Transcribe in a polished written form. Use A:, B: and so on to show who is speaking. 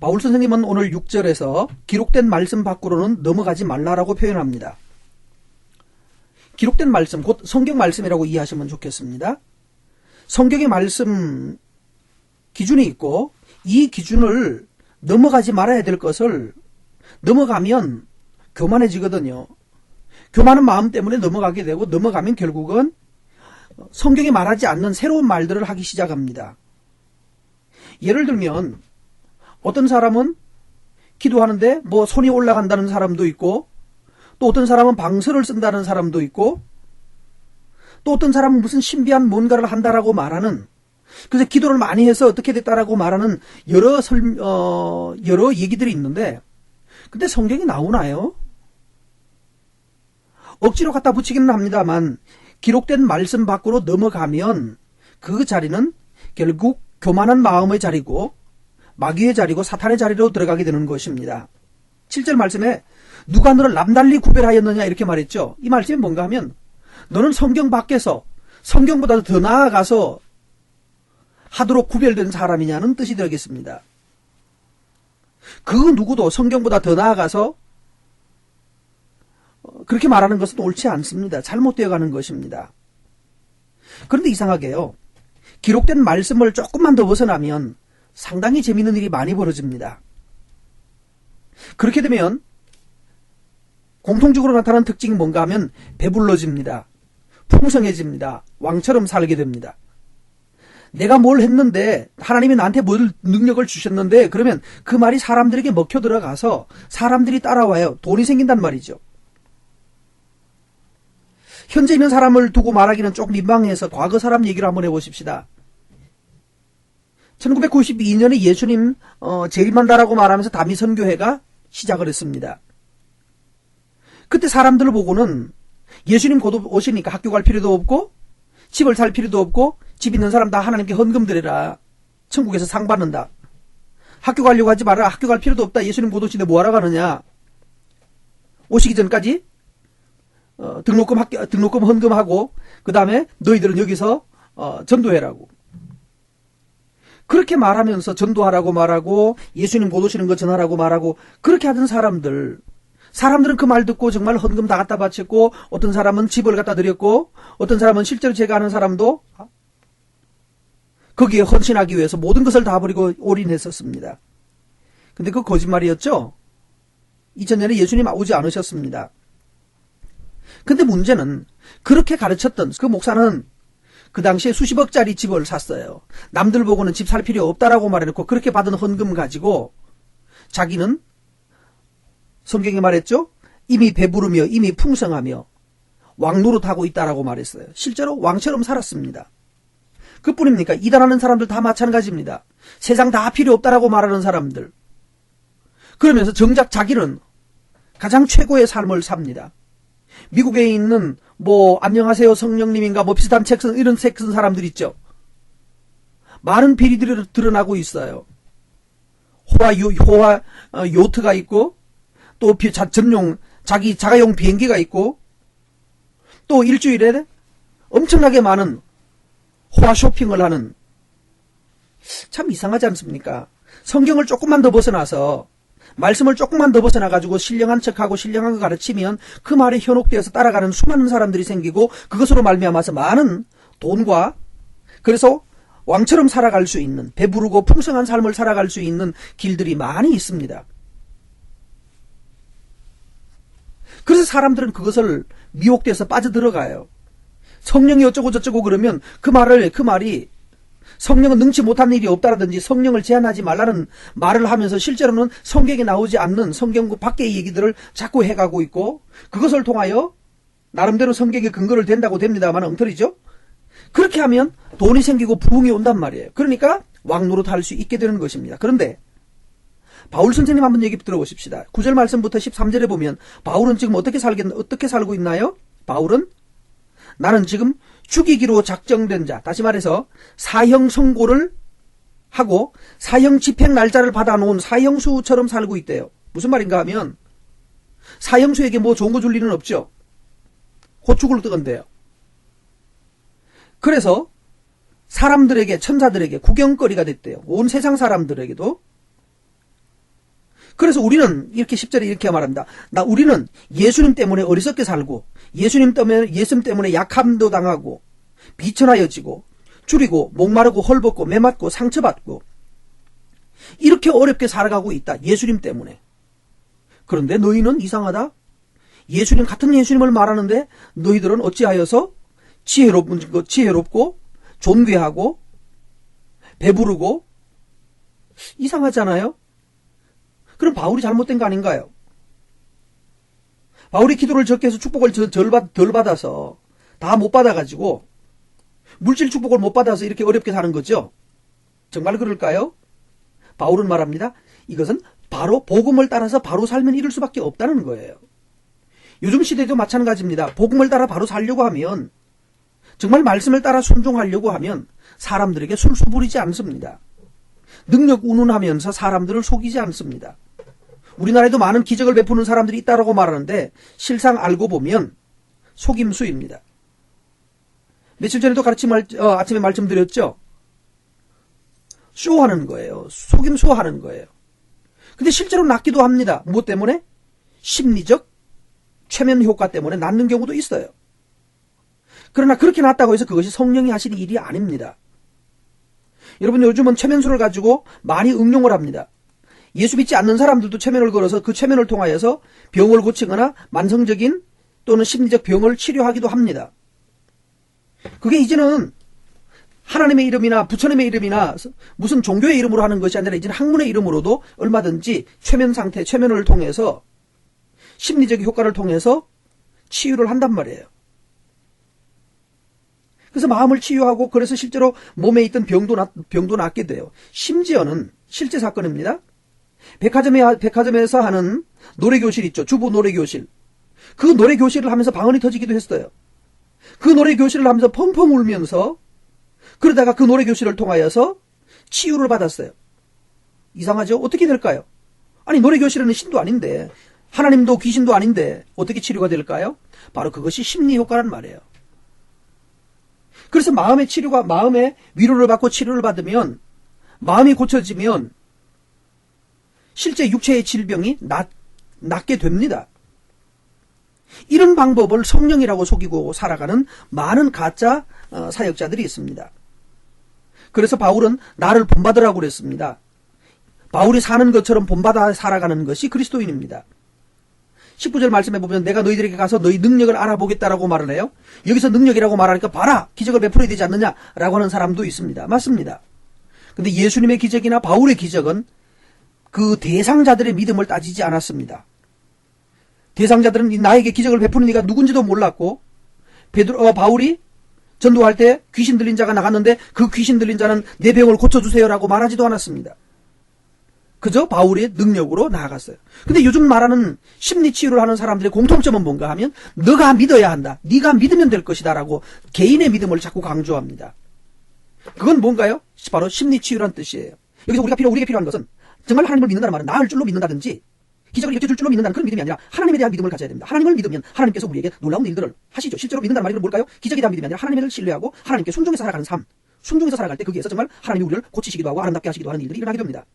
A: 바울 선생님은 오늘 6절에서 기록된 말씀 밖으로는 넘어가지 말라라고 표현합니다. 기록된 말씀, 곧 성경 말씀이라고 이해하시면 좋겠습니다. 성경의 말씀 기준이 있고 이 기준을 넘어가지 말아야 될 것을 넘어가면 교만해지거든요. 교만한 마음 때문에 넘어가게 되고 넘어가면 결국은 성경이 말하지 않는 새로운 말들을 하기 시작합니다. 예를 들면 어떤 사람은 기도하는데 뭐 손이 올라간다는 사람도 있고, 또 어떤 사람은 방설을 쓴다는 사람도 있고, 또 어떤 사람은 무슨 신비한 뭔가를 한다라고 말하는, 그래서 기도를 많이 해서 어떻게 됐다라고 말하는 여러 얘기들이 있는데, 근데 성경이 나오나요? 억지로 갖다 붙이기는 합니다만 기록된 말씀 밖으로 넘어가면 그 자리는 결국 교만한 마음의 자리고 마귀의 자리고 사탄의 자리로 들어가게 되는 것입니다. 7절 말씀에 누가 너를 남달리 구별하였느냐 이렇게 말했죠. 이 말씀이 뭔가 하면 너는 성경 밖에서 성경보다 더 나아가서 하도록 구별된 사람이냐는 뜻이 되겠습니다. 그 누구도 성경보다 더 나아가서 그렇게 말하는 것은 옳지 않습니다. 잘못되어 가는 것입니다. 그런데 이상하게요. 기록된 말씀을 조금만 더 벗어나면 상당히 재미있는 일이 많이 벌어집니다. 그렇게 되면 공통적으로 나타나는 특징이 뭔가 하면 배불러집니다. 풍성해집니다. 왕처럼 살게 됩니다. 내가 뭘 했는데 하나님이 나한테 뭘 능력을 주셨는데 그러면 그 말이 사람들에게 먹혀 들어가서 사람들이 따라와요. 돈이 생긴단 말이죠. 현재 있는 사람을 두고 말하기는 조금 민망해서 과거 사람 얘기를 한번 해보십시다. 1992년에 예수님 재림한다라고 말하면서 다미선교회가 시작을 했습니다. 그때 사람들을 보고는 예수님 곧 오시니까 학교 갈 필요도 없고 집을 살 필요도 없고 집 있는 사람 다 하나님께 헌금 드려라. 천국에서 상 받는다. 학교 가려고 하지 마라. 학교 갈 필요도 없다. 예수님 곧 오시는데 뭐하러 가느냐. 오시기 전까지 등록금 헌금하고 그 다음에 너희들은 여기서 전도해라고. 그렇게 말하면서 전도하라고 말하고 예수님 곧 오시는 거 전하라고 말하고 그렇게 하던 사람들은 그 말 듣고 정말 헌금 다 갖다 바쳤고 어떤 사람은 집을 갖다 드렸고 어떤 사람은 실제로 제가 아는 사람도 거기에 헌신하기 위해서 모든 것을 다 버리고 올인했었습니다. 근데 그 거짓말이었죠. 2000년에 예수님 오지 않으셨습니다. 근데 문제는 그렇게 가르쳤던 그 목사는 그 당시에 수십억짜리 집을 샀어요. 남들 보고는 집 살 필요 없다라고 말해놓고 그렇게 받은 헌금 가지고 자기는 성경에 말했죠. 이미 배부르며 이미 풍성하며 왕노릇하고 있다라고 말했어요. 실제로 왕처럼 살았습니다. 그뿐입니까? 이단하는 사람들 다 마찬가지입니다. 세상 다 필요 없다라고 말하는 사람들. 그러면서 정작 자기는 가장 최고의 삶을 삽니다. 미국에 있는 안녕하세요 성령님인가 비슷한 책 쓴 이런 책 쓴 사람들 있죠. 많은 비리들이 드러나고 있어요. 호화 요트가 있고 또 자기 자가용 비행기가 있고 또 일주일에 엄청나게 많은 호화 쇼핑을 하는. 참 이상하지 않습니까? 성경을 조금만 더 벗어나서 말씀을 조금만 더 벗어나가지고 신령한 척하고 신령한 거 가르치면 그 말에 현혹되어서 따라가는 수많은 사람들이 생기고 그것으로 말미암아서 많은 돈과 그래서 왕처럼 살아갈 수 있는 배부르고 풍성한 삶을 살아갈 수 있는 길들이 많이 있습니다. 그래서 사람들은 그것을 미혹돼서 빠져들어가요. 성령이 어쩌고 저쩌고 그러면 그 말이 성령은 능치 못한 일이 없다라든지 성령을 제한하지 말라는 말을 하면서 실제로는 성경에 나오지 않는 성경 밖의 얘기들을 자꾸 해가고 있고 그것을 통하여 나름대로 성경에 근거를 댄다고 됩니다만 엉터리죠. 그렇게 하면 돈이 생기고 부흥이 온단 말이에요. 그러니까 왕노릇 할 수 있게 되는 것입니다. 그런데 바울 선생님 한번 얘기 들어보십시다. 9절 말씀부터 13절에 보면 바울은 지금 어떻게 살고 있나요? 바울은 나는 지금 죽이기로 작정된 자, 다시 말해서 사형 선고를 하고 사형 집행 날짜를 받아놓은 사형수처럼 살고 있대요. 무슨 말인가 하면 사형수에게 좋은 거 줄 일은 없죠. 곧 죽을 뜨건데요. 그래서 사람들에게 천사들에게 구경거리가 됐대요. 온 세상 사람들에게도. 그래서 우리는 이렇게 10절에 이렇게 말합니다. 우리는 예수님 때문에 어리석게 살고 예수님 때문에 약함도 당하고 비천하여지고 줄이고 목마르고 헐벗고 매맞고 상처받고 이렇게 어렵게 살아가고 있다. 예수님 때문에. 그런데 너희는 이상하다. 예수님 같은 예수님을 말하는데 너희들은 어찌하여서 지혜롭고 존귀하고 배부르고 이상하잖아요. 그럼 바울이 잘못된 거 아닌가요? 바울이 기도를 적게 해서 축복을 덜 받아서 다 못 받아가지고 물질 축복을 못 받아서 이렇게 어렵게 사는 거죠. 정말 그럴까요? 바울은 말합니다. 이것은 바로 복음을 따라서 바로 살면 이룰 수밖에 없다는 거예요. 요즘 시대도 마찬가지입니다. 복음을 따라 바로 살려고 하면, 정말 말씀을 따라 순종하려고 하면 사람들에게 술수 부리지 않습니다. 능력 운운하면서 사람들을 속이지 않습니다. 우리나라에도 많은 기적을 베푸는 사람들이 있다고 말하는데 실상 알고 보면 속임수입니다. 며칠 전에도 아침에 말씀드렸죠. 쇼하는 거예요. 속임수하는 거예요. 근데 실제로 낫기도 합니다. 무엇 때문에? 심리적 최면 효과 때문에 낫는 경우도 있어요. 그러나 그렇게 낫다고 해서 그것이 성령이 하시는 일이 아닙니다. 여러분, 요즘은 최면술을 가지고 많이 응용을 합니다. 예수 믿지 않는 사람들도 최면을 걸어서 그 최면을 통하여서 병을 고치거나 만성적인 또는 심리적 병을 치료하기도 합니다. 그게 이제는 하나님의 이름이나 부처님의 이름이나 무슨 종교의 이름으로 하는 것이 아니라 이제는 학문의 이름으로도 얼마든지 최면 상태, 최면을 통해서 심리적 효과를 통해서 치유를 한단 말이에요. 그래서 마음을 치유하고 그래서 실제로 몸에 있던 병도 낫게 돼요. 심지어는 실제 사건입니다. 백화점에서 하는 노래교실 있죠. 주부 노래교실. 그 노래교실을 하면서 방언이 터지기도 했어요. 그 노래교실을 하면서 펑펑 울면서 그러다가 그 노래교실을 통하여서 치유를 받았어요. 이상하죠? 어떻게 될까요? 아니, 노래교실에는 신도 아닌데 하나님도 귀신도 아닌데 어떻게 치료가 될까요? 바로 그것이 심리효과란 말이에요. 그래서 마음의 위로를 받고 치료를 받으면 마음이 고쳐지면 실제 육체의 질병이 낫게 됩니다. 이런 방법을 성령이라고 속이고 살아가는 많은 가짜 사역자들이 있습니다. 그래서 바울은 나를 본받으라고 그랬습니다. 바울이 사는 것처럼 본받아 살아가는 것이 그리스도인입니다. 19절 말씀해 보면 내가 너희들에게 가서 너희 능력을 알아보겠다라고 말을 해요. 여기서 능력이라고 말하니까 봐라, 기적을 베풀어야 되지 않느냐라고 하는 사람도 있습니다. 맞습니다. 근데 예수님의 기적이나 바울의 기적은 그 대상자들의 믿음을 따지지 않았습니다. 대상자들은 나에게 기적을 베푸는 이가 누군지도 몰랐고 바울이 전도할 때 귀신 들린 자가 나갔는데 그 귀신 들린 자는 내 병을 고쳐주세요라고 말하지도 않았습니다. 그저 바울의 능력으로 나아갔어요. 근데 요즘 말하는 심리치유를 하는 사람들의 공통점은 뭔가 하면 너가 믿어야 한다. 네가 믿으면 될 것이다 라고 개인의 믿음을 자꾸 강조합니다. 그건 뭔가요? 바로 심리치유란 뜻이에요. 여기서 우리에게 필요한 것은 정말 하나님을 믿는다는 말은 나을 줄로 믿는다든지 기적을 일으켜줄 줄로 믿는다는 그런 믿음이 아니라 하나님에 대한 믿음을 가져야 됩니다. 하나님을 믿으면 하나님께서 우리에게 놀라운 일들을 하시죠. 실제로 믿는다는 말이 뭘까요? 기적에 대한 믿음이 아니라 하나님을 신뢰하고 하나님께 순종해서 살아가는 삶. 순종해서 살아갈 때 거기에서 정말 하나님이 우리를 고치시기도 하고 아름답게 하시기도 하는 일들이 일어나게 됩니다.